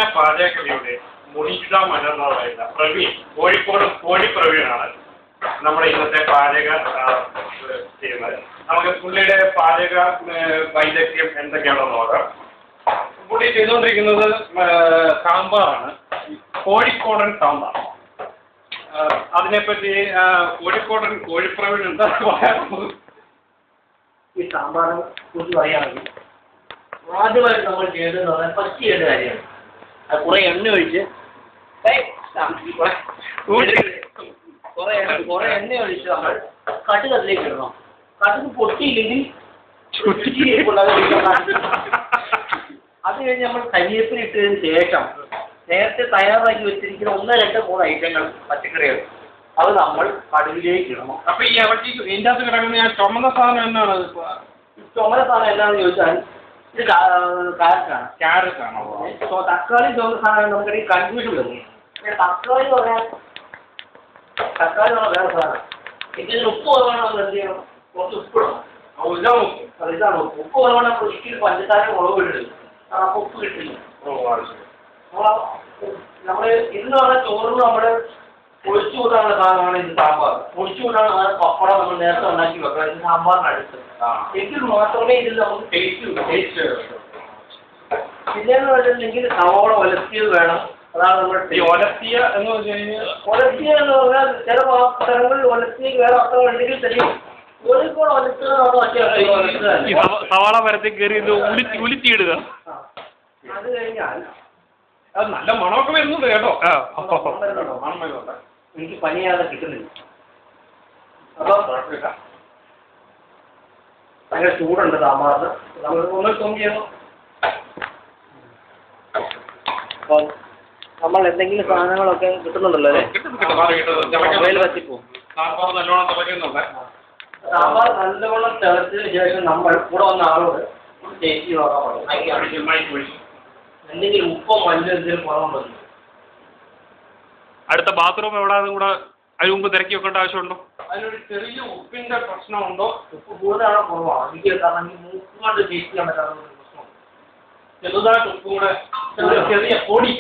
നവീന പാചകകലയുടെ മുനിഷിത മനോഹരമായിരുന്ന പ്രവീൺ കോഴിക്കോട് പ്രവീണാണ് നമ്മുടെ ഇന്നത്തെ പാചക ചെയ്യുന്നത്. നമുക്ക് പുള്ളിയുടെ പാചക വൈദഗ്ധ്യം എന്തൊക്കെയാണെന്ന് നോക്കാം. പുള്ളി ചെയ്തുകൊണ്ടിരിക്കുന്നത് സാമ്പാറാണ്, കോഴിക്കോടൻ സാമ്പാർ. അതിനെപ്പറ്റി കോഴിക്കോടൻ കോഴിപ്രവീൺ എന്താ പറയാറുള്ളത്? ഈ സാമ്പാറിനെ കുറിച്ച് പറയുകയാണെങ്കിൽ ആദ്യമായിട്ട് നമ്മൾ ചെയ്യേണ്ടതെന്ന് പറഞ്ഞാൽ ഫസ്റ്റ് ചെയ്യേണ്ട കാര്യമാണ് അത് കുറെ എണ്ണ ഒഴിച്ച് കുറെ എണ്ണ ഒഴിച്ച് നമ്മൾ കടുക് അതിലേക്ക് ഇടണം. കടുക് പൊട്ടിയില്ലെങ്കിൽ അത് കഴിഞ്ഞ് നമ്മൾ കരിവേപ്പില ഇട്ടതിന് ശേഷം നേരത്തെ തയ്യാറാക്കി വെച്ചിരിക്കുന്ന 1-2-3 ഐറ്റങ്ങൾ പച്ചക്കറികൾ അത് നമ്മൾ കടുകിലേക്ക് ഇടണം. അപ്പൊ ഈ അവർക്ക് ഇതിൻ്റെ അകത്ത് കിടക്കുന്ന ഞാൻ ചുമന്ന സാധനം എന്നാണ്? ചുമന്ന സാധനം എന്താണെന്ന് ചോദിച്ചാൽ ഇത് ക്യാരറ്റാണോ? തക്കാളി ചുമന്ന സാധനം നമുക്കിടയിൽ കൺഫ്യൂഷൻ വരുന്നു. തക്കാളി പറഞ്ഞാൽ വേറെ സാധനം. ഇതിന് ഉപ്പ് കുറവാണ് നമ്മൾ എന്ത് ചെയ്യണം? കുറച്ച് ഉപ്പ് ഇടണം. ഇതാണ് ഉപ്പ് കുറവാണ്. നമ്മൾ ഒരിക്കലും പഞ്ചസാര മുളക് ഇടരുത്. അപ്പോൾ ഉപ്പ് കിട്ടില്ല. നമ്മൾ ഇന്ന് പറഞ്ഞ ചോറിന് നമ്മൾ ഒഴിച്ചു കൂട്ടാനുള്ള സാധനമാണ് ഇത് സാമ്പാർ. ഒഴിച്ചു കൂട്ടാനുള്ള പപ്പടം നമ്മൾ നേരത്തെ ഉണ്ടാക്കി വെക്കണം. ഇത് സാമ്പാറിനടുത്ത് എങ്കിൽ മാത്രമേ ഇതിൽ നമുക്ക് ടേസ്റ്റ് പിന്നെയെന്ന് പറഞ്ഞിട്ടുണ്ടെങ്കിൽ സവോള ഒലത്തിയത് വേണം. അതാണ് നമ്മുടെ ഒലത്തിയ എന്ന് പറഞ്ഞു കഴിഞ്ഞാൽ ഒലത്തിയ എന്ന് പറഞ്ഞാൽ ചില സ്ഥലങ്ങളിൽ ഒലത്തിയ വേറെ അർത്ഥം ഉണ്ടെങ്കിൽ തരും. കോഴിക്കോട് ഒലത്തുന്നതാണ് സവാള വരത്തി കയറി ഉലുത്തിയിടുക. അത് കഴിഞ്ഞാൽ അത് നല്ല മണമൊക്കെ വരുന്നുണ്ട് കേട്ടോ. എനിക്ക് പനിയാതെ കിട്ടുന്നില്ല. അപ്പോൾ ഭയങ്കര ചൂടുണ്ട് സാമ്പാറിന്. നമ്മൾ ഒന്ന് തോന്നിയാലോ? അപ്പോൾ നമ്മൾ എന്തെങ്കിലും സാധനങ്ങളൊക്കെ കിട്ടുന്നുണ്ടല്ലോ അല്ലേ? മൊബൈൽ കത്തിപ്പോവും. സാമ്പാർ നല്ലവണ്ണം തിളച്ചതിന് ശേഷം നമ്മൾ കൂടെ വന്ന ആളോട് ടേസ്റ്റ് നോക്കാൻ പറയും. എന്തെങ്കിലും ഉപ്പോ മഞ്ഞോ എന്തെങ്കിലും കുറവുണ്ടോ? അടുത്ത ബാത്റൂം എവിടെയും കൂടെ അതിന് മുമ്പ് തിരക്കി വെക്കേണ്ട ആവശ്യമുണ്ടോ? അതിനൊരു ചെറിയ ഉപ്പിന്റെ പ്രശ്നമുണ്ടോ? ഉപ്പ് കൂടുതലാണോ കുറവാണോ? എനിക്ക് കാരണം ഈ മൂക്ക് കൊണ്ട് ടേസ്റ്റ് ചെയ്യാൻ പറ്റാത്ത പ്രശ്നമുണ്ട്. ചെറുതായിട്ട് ഉപ്പ് കൂടെ ചെറിയ പൊടി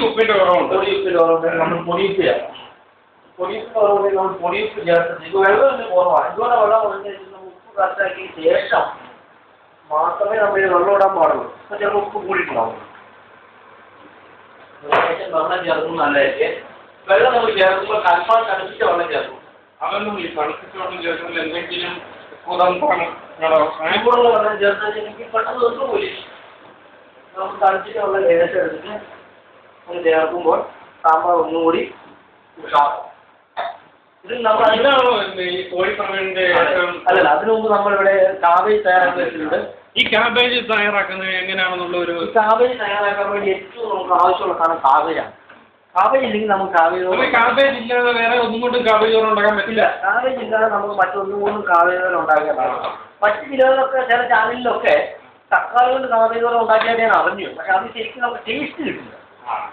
ഉപ്പിന്റെ കുറവുണ്ട്. പൊടിയുപ്പിന്റെ കുറവുണ്ട്. നമ്മൾ പൊടിയുപ്പ് ചെയ്യാം. പൊടിയുപ്പ് കുറവുണ്ടെങ്കിൽ നമ്മൾ പൊടിയുപ്പ് ചേർത്ത് ഇത് വെള്ളത്തിന് കുറവാണ്. ഇതുപോലെ വെള്ളം കുറഞ്ഞ ഉപ്പ് കറക്റ്റാക്കിയ ശേഷം മാത്രമേ നമ്മൾ ഇത് വെള്ളം ഇടാൻ പാടുള്ളൂ. അപ്പോൾ ചിലപ്പോൾ ഉപ്പ് കൂടിയിട്ടുണ്ടാവും. വെള്ളം ചേർക്കുന്നത് നല്ലതായിരിക്കും. വെള്ളം നമ്മൾ ചേർക്കുമ്പോൾ കൽപ്പാൻ തണുപ്പിച്ച വെള്ളം ചേർക്കും. അതൊന്നും ഈ തണുപ്പിച്ച വെള്ളം ചേർക്കുമ്പോൾ എന്തെങ്കിലും ചൂടുള്ള വെള്ളം ചേർത്താൽ എനിക്ക് പെട്ടെന്ന് ഒന്നും പോയി നമ്മൾ തണുപ്പിച്ച വെള്ളം ലേശം എടുത്തിട്ട് നമ്മൾ ചേർക്കുമ്പോൾ സാമ്പാർ ഒന്നുകൂടി ഉഷാറാവും. ഇതിൽ നമ്മൾ ഈ കോഴിപ്രവീണിന്റെ അല്ലല്ല, അതിനു മുമ്പ് നമ്മളിവിടെ കാബേജ് തയ്യാറാക്കി വെച്ചിട്ടുണ്ട്. ഈ ക്യാബേജ് തയ്യാറാക്കുന്നത് എങ്ങനെയാണെന്നുള്ള ഒരു കാബേജ് തയ്യാറാക്കാൻ വേണ്ടി ഏറ്റവും നമുക്ക് ആവശ്യമുള്ള സാധനം കാബേജാണ്. കാബേജ് ഇല്ലെങ്കിൽ നമുക്ക് കാബേജ് ഇല്ലാതെ വേറെ ഒന്നും കൊണ്ടും കാബേജ് ചോറ് ഉണ്ടാക്കാൻ പറ്റില്ല. കാബേജ് ഇല്ലാതെ നമുക്ക് മറ്റൊന്നും കൊണ്ടും കാബേജ് ചോറ് ഉണ്ടാക്കാൻ പറ്റില്ല. മറ്റു ചിലതൊക്കെ ചില ചാനലിലൊക്കെ തക്കാളി കൊണ്ട് കാബേജ് ചോറ് ഉണ്ടാക്കിയാൽ ഞാൻ അറിഞ്ഞു. പക്ഷെ അത് ശരിക്കും നമുക്ക് ടേസ്റ്റ് കിട്ടില്ല.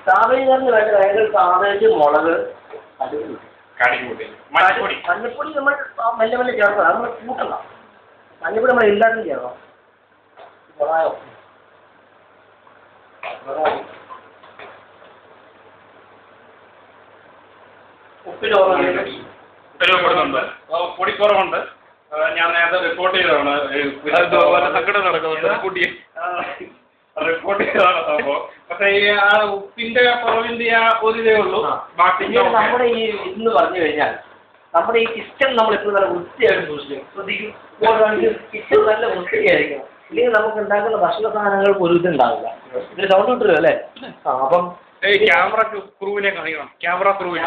കാബേജ് ചോറിന് വേണ്ട വേഗം കാബേജ്, മുളക്, മഞ്ഞപ്പൊടി നമ്മൾ മെല്ലെ മെല്ലെ ചേർക്കണം. അത് നമ്മൾ കൂട്ടണം. മഞ്ഞപ്പൊടി നമ്മൾ എല്ലാത്തിനും ചേർക്കണം. പൊടിക്കുറവുണ്ട്. ഞാൻ നേരത്തെ റിപ്പോർട്ട് ചെയ്തതാണ്. സങ്കടം നടക്കുന്നുണ്ട് റിപ്പോർട്ട് ചെയ്തതാണ് സംഭവം. പക്ഷേ ഈ ആ ഉപ്പിന്റെ കുറവിന്റെ ആ ഒരു ഇതേ ഉള്ളൂ. ബാക്കി നമ്മുടെ ഈ ഇന്ന് പറഞ്ഞു കഴിഞ്ഞാൽ നമ്മുടെ ഈ കിച്ചൺ നമ്മൾ എപ്പോഴും നല്ല വൃത്തിയായിട്ട് സൂക്ഷിക്കും. ശ്രദ്ധിക്കും. കിച്ചൺ നല്ല വൃത്തിയായിരിക്കണം. ഇല്ലെങ്കിൽ നമുക്ക് ഉണ്ടാക്കുന്ന ഭക്ഷണ സാധനങ്ങൾക്ക് ഒരു ഇതുണ്ടാവില്ല. ഇതിന് സൗണ്ട് കിട്ടുമല്ലോ അല്ലേ? അപ്പം ക്യാമറ ക്രൂവിനെ കാണിക്കണം. ക്യാമറ ക്രൂവിനെ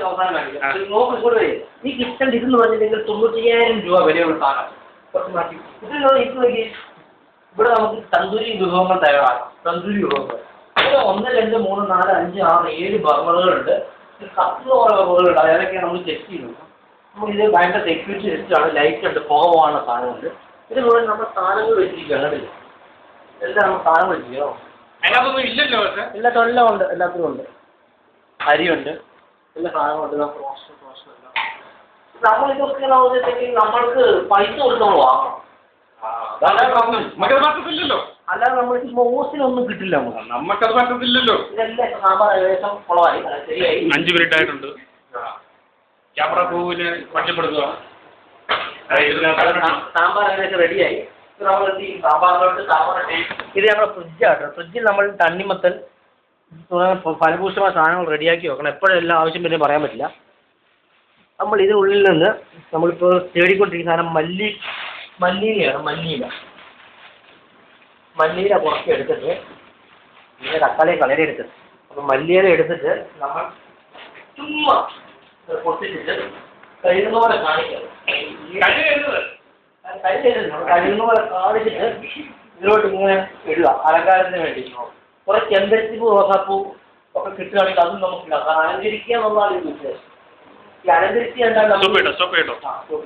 അവസാനം കാണിക്കാം. നോക്ക് കൂടെ ഈ കിച്ചൺ ഇതെന്ന് പറഞ്ഞിട്ടുണ്ടെങ്കിൽ 95,000 രൂപ വരെയുള്ള സാധനം കുറച്ച് മാറ്റി. ഇവിടെ നമുക്ക് തന്തൂരി വിഭവങ്ങൾ തയ്യാറാക്കാം. തന്തൂരി വിഭവങ്ങൾ ഇവിടെ 1, 2, 3, 4, 5, 6, 7 ബർഗറുകളുണ്ട്. 10 ബർഗറുകളുണ്ട്. അതൊക്കെയാണ് നമ്മൾ ചെക്ക് ചെയ്യുന്നത്. നമ്മൾ ഇത് ഭയങ്കര സെക്യൂരിറ്റി വെച്ചിട്ടാണ്. ലൈറ്റ് ഉണ്ട്, പുക പോകാനുള്ള സാധനമുണ്ട്. ഇതിലൂടെ നമ്മൾ സാധനങ്ങൾ വെച്ചിരിക്കുക. കണ്ടില്ല? എല്ലാം നമ്മൾ സാധനം വെച്ചിരിക്കണോ? അതിനകത്തൊന്നും ഇല്ലല്ലോ. എല്ലാത്തും എല്ലാം ഉണ്ട്. എല്ലാത്തിനും ഉണ്ട്. അരിയുണ്ട്, എല്ലാ സാധനങ്ങളുണ്ട്. നമ്മളിതൊക്കെ നമ്മൾക്ക് പൈസ കൊടുത്ത് നമ്മൾ വാങ്ങണം. മറ്റേ ഇല്ലല്ലോ. അല്ലാതെ നമ്മൾ ഓസിനൊന്നും കിട്ടില്ല നമുക്ക്. നമുക്കത് പറ്റത്തില്ലല്ലോ. ഇതെല്ലാം സാമ്പാർ ഏകദേശം കുളമായി, ശരിയായി. 5 മിനിറ്റ് ആയിട്ടുണ്ട്. ക്യാമറ പൂവിന് പച്ചപ്പെടുത്തുക. സാമ്പാർ ഏകദേശം റെഡിയായി. നമ്മൾ എന്ത് ചെയ്യും? സാമ്പാറിലോട്ട് ഇത് നമ്മുടെ ഫ്രിഡ്ജാണ്. ഫ്രിഡ്ജിൽ നമ്മൾ തണ്ണിമത്തൻ ഫലഭൂഷമായ സാധനങ്ങൾ റെഡിയാക്കി വെക്കണം. എപ്പോഴും എല്ലാം ആവശ്യം പിന്നെ പറയാൻ പറ്റില്ല. നമ്മൾ ഇതിനുള്ളിൽ നിന്ന് നമ്മളിപ്പോൾ തേടിക്കൊണ്ടിരിക്കുന്ന സാധനം മല്ലിയിലയാണ്. മല്ലിയില കുറച്ച് എടുത്തിട്ട് പിന്നെ തക്കാളിയെ കളരി എടുത്തിട്ട് അപ്പം മല്ലിയില എടുത്തിട്ട് നമ്മൾ ചുമ്മാ പൊട്ടിച്ചിട്ട് കഴിയുന്ന പോലെ കാണിക്കണം. കഴിയുന്ന പോലെ കാണിച്ചിട്ട് ഇതിലോട്ട് ഇങ്ങനെ ഇടുക അലങ്കാരത്തിന് വേണ്ടി. കുറെ ചെമ്പരത്തിപ്പൂ റോസാപ്പൂ ഒക്കെ കിട്ടുകയാണെങ്കിൽ അതും നമുക്കില്ല. കാരണം അലങ്കരിക്കുക എന്നുള്ളതാണ് ഈ ഉദ്ദേശം. ഈ അലങ്കരിക്കുക എന്താണ്?